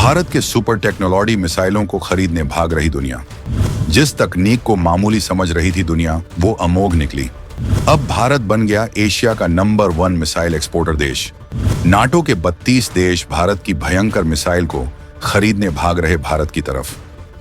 भारत के super technology मिसाइलों को खरीदने भाग रही दुनिया। जिस तकनीक को मामूली समझ रही थी दुनिया, वो अमोघ निकली। अब भारत बन गया एशिया का नंबर 1 मिसाइल एक्सपोर्टर देश। नाटो के 32 देश भारत की भयंकर मिसाइल को खरीदने भाग रहे भारत की तरफ।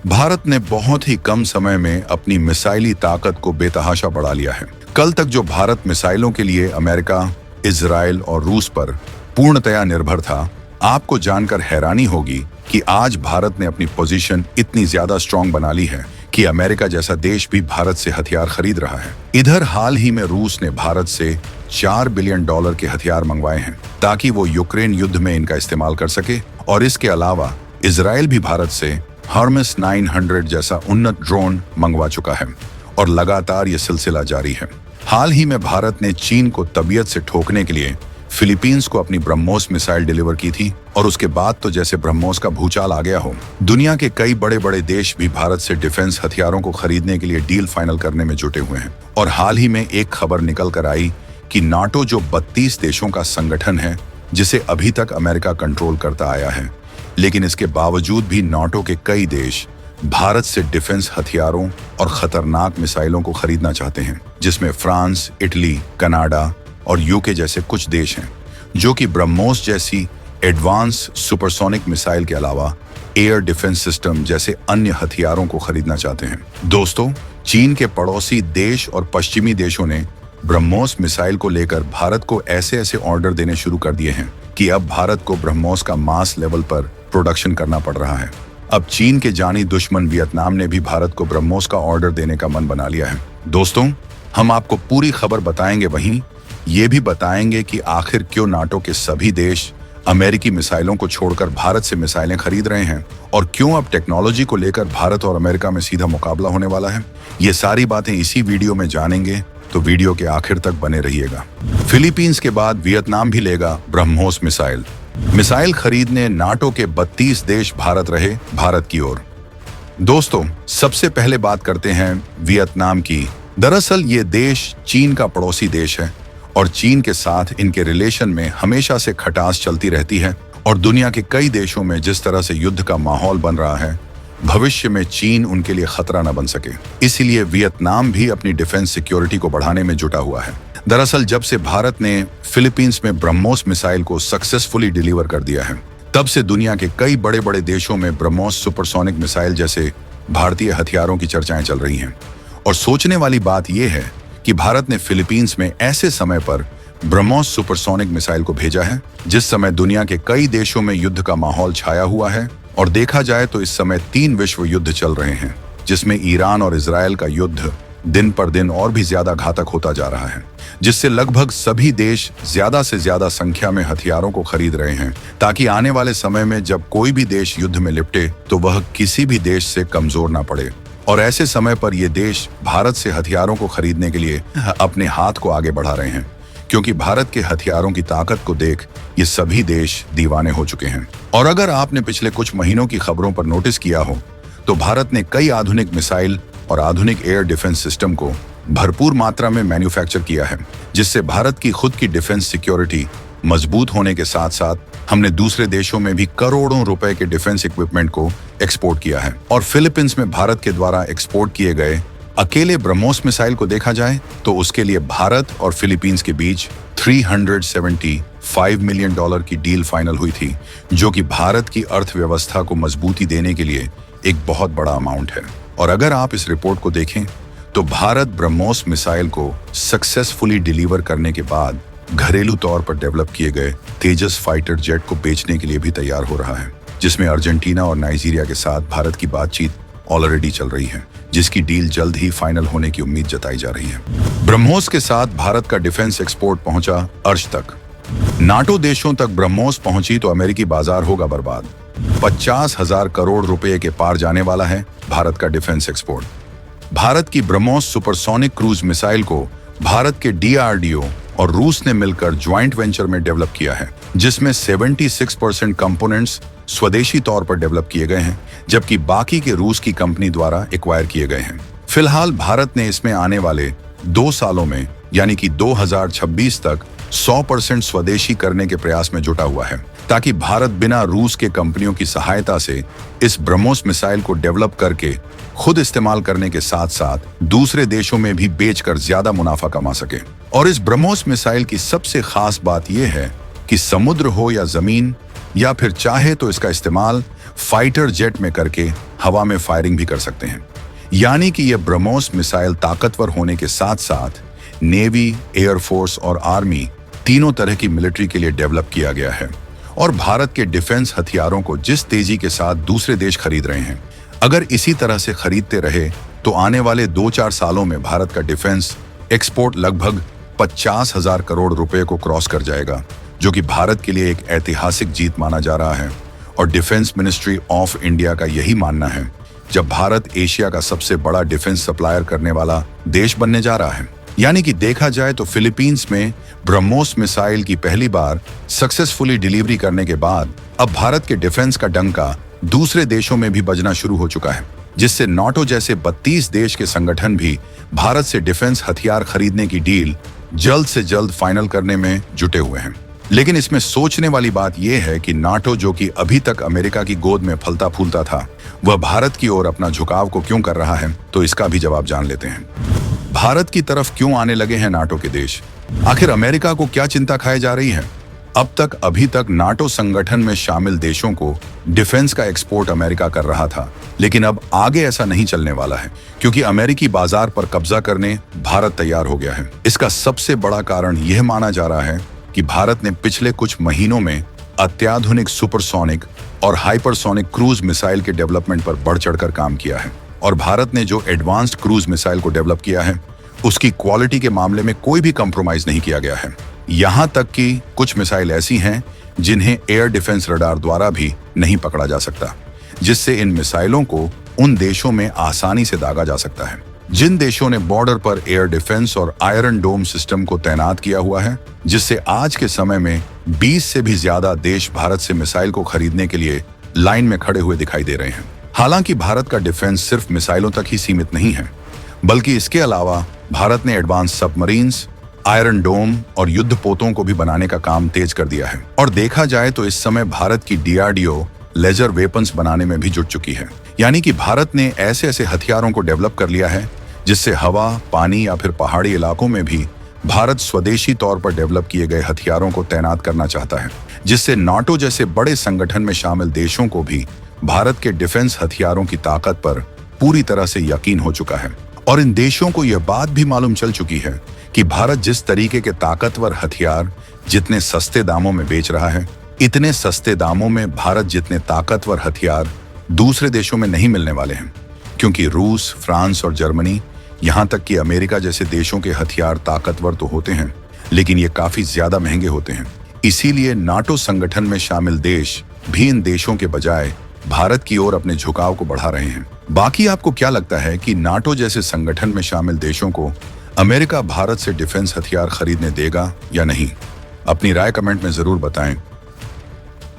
भारत ने बहुत ही कम समय में अपनी मिसाइली ताकत को बेतहाशा बढ़ा लिया है। कल तक जो भारत मिसाइलों के लिए अमेरिका, इजराइल और रूस पर पूर्णतया निर्भर था, आपको जानकर हैरानी होगी कि आज भारत ने अपनी पोजीशन इतनी ज्यादा स्ट्रांग बना ली है कि अमेरिका जैसा देश भी भारत से हथियार खरीद रहा है। इधर हाल ही में रूस ने भारत से $4 बिलियन के हथियार मंगवाए हैं ताकि वो यूक्रेन युद्ध में इनका इस्तेमाल कर सके, और इसके अलावा इजराइल भी भारत से हर्मेस 900 जैसा उन्नत ड्रोन मंगवा चुका है और लगातार ये सिलसिला जारी है। हाल ही में भारत ने चीन को तबीयत से ठोकने के लिए फिलीपींस को अपनी ब्रह्मोस मिसाइल डिलीवर की थी, और उसके बाद तो जैसे ब्रह्मोस का भूचाल आ गया हो। दुनिया के कई बड़े बड़े देश भी भारत से डिफेंस हथियारों को खरीदने के लिए डील फाइनल करने में जुटे हुए हैं। और हाल ही में एक खबर निकल कर आई कि नाटो जो 32 देशों का संगठन है, जिसे अभी तक अमेरिका कंट्रोल करता आया है, लेकिन इसके बावजूद भी नाटो के कई देश भारत से डिफेंस हथियारों और खतरनाक मिसाइलों को खरीदना चाहते हैं, जिसमें फ्रांस, इटली, कनाडा और यूके जैसे कुछ देश हैं जो कि ब्रह्मोस जैसी एडवांस सुपरसोनिक मिसाइल के अलावा एयर डिफेंस सिस्टम जैसे अन्य हथियारों को खरीदना चाहते हैं। दोस्तों, चीन के पड़ोसी देश और पश्चिमी देशों ने ब्रह्मोस मिसाइल को लेकर भारत को ऐसे ऐसे ऑर्डर देने शुरू कर दिए हैं कि अब भारत को ब्रह्मोस का मास लेवल पर प्रोडक्शन करना पड़ रहा है। अब चीन के जानी दुश्मन वियतनाम ने भी भारत को ब्रह्मोस का ऑर्डर देने का मन बना लिया है। दोस्तों, हम आपको पूरी खबर बताएंगे, वहीं ये भी बताएंगे कि आखिर क्यों नाटो के सभी देश अमेरिकी मिसाइलों को छोड़कर भारत से मिसाइलें खरीद रहे हैं, और क्यों अब टेक्नोलॉजी को लेकर भारत और अमेरिका में सीधा मुकाबला होने वाला है। ये सारी बातें इसी वीडियो में जानेंगे, तो वीडियो के आखिर तक बने रहिएगा। फिलीपींस के बाद वियतनाम भी लेगा ब्रह्मोस मिसाइल। मिसाइल खरीदने नाटो के 32 देश भारत की ओर। दोस्तों, सबसे पहले बात करते हैं वियतनाम की। दरअसल ये देश चीन का पड़ोसी देश है और चीन के साथ इनके रिलेशन में हमेशा से खटास चलती रहती है, और दुनिया के कई देशों में जिस तरह से युद्ध का माहौल बन रहा है, भविष्य में चीन उनके लिए खतरा न बन सके। इसीलिए वियतनाम भी अपनी डिफेंस सिक्योरिटी को बढ़ाने में जुटा हुआ है। दरअसल जब से भारत ने फिलीपींस में ब्रह्मोस मिसाइल को सक्सेसफुली डिलीवर कर दिया है, तब से दुनिया के कई बड़े बड़े देशों में ब्रह्मोस सुपरसोनिक मिसाइल जैसे भारतीय हथियारों की चर्चाएं चल रही हैं। और सोचने वाली बात यह है कि भारत ने फिलीपींस में ऐसे समय पर ब्रह्मोस सुपरसोनिक मिसाइल को भेजा है जिस समय दुनिया के कई देशों में युद्ध का माहौल छाया हुआ है। और देखा जाए तो इस समय 3 विश्व युद्ध चल रहे हैं, जिसमें ईरान और इजराइल का युद्ध दिन पर दिन और भी ज्यादा घातक होता जा रहा है, जिससे लगभग सभी देश ज्यादा से ज्यादा संख्या में हथियारों को खरीद रहे हैं, ताकि आने वाले समय में जब कोई भी देश युद्ध में लिपटे तो वह किसी भी देश से कमजोर ना पड़े। और ऐसे समय पर ये देश भारत से हथियारों को खरीदने के लिए अपने हाथ को आगे बढ़ा रहे हैं, क्योंकि भारत के हथियारों की ताकत को देख ये सभी देश दीवाने हो चुके हैं। और अगर आपने पिछले कुछ महीनों की खबरों पर नोटिस किया हो, तो भारत ने कई आधुनिक मिसाइल और आधुनिक एयर डिफेंस सिस्टम को भरपूर मात्रा में मैन्युफैक्चर किया है, जिससे भारत की खुद की डिफेंस सिक्योरिटी मजबूत होने के साथ साथ हमने दूसरे देशों में भी करोड़ों रुपए के डिफेंस इक्विपमेंट को एक्सपोर्ट किया है। और फिलीपींस में भारत के द्वारा एक्सपोर्ट किए गए अकेले ब्रह्मोस मिसाइल को देखा जाए तो उसके लिए भारत और फिलीपींस के बीच $375 मिलियन की डील फाइनल हुई थी, जो कि भारत की अर्थव्यवस्था को मजबूती देने के लिए एक बहुत बड़ा अमाउंट है। और अगर आप इस रिपोर्ट को देखें तो भारत ब्रह्मोस मिसाइल को सक्सेसफुली डिलीवर करने के बाद घरेलू तौर पर डेवलप किए गए तेजस फाइटर जेट को बेचने के लिए भी तैयार हो रहा है, जिसमें अर्जेंटीना और नाइजीरिया के साथ भारत की बातचीत ऑलरेडी चल रही है, जिसकी डील जल्द ही फाइनल होने की उम्मीद जताई जा रही है। ब्रह्मोस के साथ भारत का डिफेंस एक्सपोर्ट पहुंचा अर्श तक। नाटो देशों तक ब्रह्मोस पहुंची तो अमेरिकी बाजार होगा बर्बाद। 50,000 करोड़ रुपए के पार जाने वाला है भारत का डिफेंस एक्सपोर्ट। भारत की ब्रह्मोस सुपरसोनिक क्रूज मिसाइल को भारत के DRDO और रूस ने मिलकर ज्वाइंट वेंचर में डेवलप किया है, जिसमें 76% कंपोनेंट्स स्वदेशी तौर पर डेवलप किए गए हैं, जबकि बाकी के रूस की कंपनी द्वारा एक्वायर किए गए हैं। फिलहाल भारत ने इसमें आने वाले 2 सालों में यानी कि 2026 तक 100% स्वदेशी करने के प्रयास में जुटा हुआ है, ताकि भारत बिना रूस के कंपनियों की सहायता से इस ब्रह्मोस मिसाइल को डेवलप करके खुद इस्तेमाल करने के साथ साथ दूसरे देशों में भी बेचकर ज्यादा मुनाफा कमा सके। और इस ब्रह्मोस मिसाइल की सबसे खास बात यह है कि समुद्र हो या जमीन या फिर चाहे तो इसका इस्तेमाल फाइटर जेट में करके हवा में फायरिंग भी कर सकते हैं। यानी कि यह ब्रह्मोस मिसाइल ताकतवर होने के साथ साथ नेवी, एयरफोर्स और आर्मी तीनों तरह की मिलिट्री के लिए डेवलप किया गया है। और भारत के डिफेंस हथियारों को जिस तेजी के साथ दूसरे देश खरीद रहे हैं, अगर इसी तरह से खरीदते रहे तो आने वाले 2-4 सालों में भारत का डिफेंस एक्सपोर्ट लगभग 50,000 करोड़ रुपए को क्रॉस कर जाएगा, जो कि भारत के लिए एक ऐतिहासिक जीत माना जा रहा है। और डिफेंस मिनिस्ट्री ऑफ इंडिया का यही मानना है, जब भारत एशिया का सबसे बड़ा डिफेंस सप्लायर करने वाला देश बनने जा रहा है। यानी कि देखा जाए तो फिलीपींस में ब्रह्मोस मिसाइल की पहली बार सक्सेसफुली डिलीवरी करने के बाद अब भारत के डिफेंस का डंका दूसरे देशों में भी बजना शुरू हो चुका है, जिससे नाटो जैसे 32 देश के संगठन भी भारत से डिफेंस हथियार खरीदने की डील जल्द से जल्द फाइनल करने में जुटे हुए हैं। लेकिन इसमें सोचने वाली बात यह है कि नाटो, जो कि अभी तक अमेरिका की गोद में फलता फूलता था, वह भारत की ओर अपना झुकाव को क्यों कर रहा है, तो इसका भी जवाब जान लेते हैं। भारत की तरफ क्यों आने लगे हैं नाटो के देश? आखिर अमेरिका को क्या चिंता खाई जा रही है? अब तक अभी तक नाटो संगठन में शामिल देशों को डिफेंस का एक्सपोर्ट अमेरिका कर रहा था, लेकिन अब आगे ऐसा नहीं चलने वाला है, क्योंकि अमेरिकी बाजार पर कब्जा करने भारत तैयार हो गया है। इसका सबसे बड़ा कारण यह माना जा रहा है कि भारत ने पिछले कुछ महीनों में अत्याधुनिक सुपरसोनिक और हाइपरसोनिक क्रूज मिसाइल के डेवलपमेंट पर बढ़ चढ़कर काम किया है। और भारत ने जो एडवांस्ड क्रूज मिसाइल को डेवलप किया है, उसकी क्वालिटी के मामले में कोई भी कंप्रोमाइज नहीं किया गया है। यहां तक कि कुछ मिसाइल ऐसी हैं जिन्हें एयर डिफेंस रडार द्वारा भी नहीं पकड़ा जा सकता, जिससे इन मिसाइलों को उन देशों में आसानी से दागा जा सकता है जिन देशों ने बॉर्डर पर एयर डिफेंस और आयरन डोम सिस्टम को तैनात किया हुआ है, जिससे आज के समय में 20 से भी ज्यादा देश भारत से मिसाइल को खरीदने के लिए लाइन में खड़े हुए दिखाई दे रहे हैं। हालांकि भारत का डिफेंस सिर्फ मिसाइलों तक ही सीमित नहीं है, बल्कि इसके अलावा भारत ने एडवांस सबमरीन्स, आयरन डोम और युद्धपोतों को भी बनाने का काम तेज कर दिया है। और देखा जाए तो इस समय भारत की DRDO लेजर वेपन्स बनाने में भी जुट चुकी है। यानी कि भारत ने ऐसे ऐसे हथियारों को डेवलप कर लिया है जिससे हवा, पानी या फिर पहाड़ी इलाकों में भी भारत स्वदेशी तौर पर डेवलप किए गए हथियारों को तैनात करना चाहता है, जिससे नाटो जैसे बड़े संगठन में शामिल देशों को भी भारत के डिफेंस हथियारों की ताकत पर पूरी तरह से यकीन हो चुका है। और इन देशों को यह बात भी मालूम चल चुकी है कि भारत जिस तरीके के ताकतवर हथियार जितने सस्ते दामों में बेच रहा है, इतने सस्ते दामों में भारत जितने ताकतवर हथियार दूसरे देशों में नहीं मिलने वाले हैं, क्योंकि रूस, फ्रांस और जर्मनी, यहां तक कि अमेरिका जैसे देशों के हथियार ताकतवर तो होते हैं, लेकिन ये काफी ज्यादा महंगे होते हैं। इसीलिए नाटो संगठन में शामिल देश भी इन देशों के बजाय भारत की ओर अपने झुकाव को बढ़ा रहे हैं। बाकी आपको क्या लगता है कि नाटो जैसे संगठन में शामिल देशों को अमेरिका भारत से डिफेंस हथियार खरीदने देगा या नहीं? अपनी राय कमेंट में जरूर बताएं।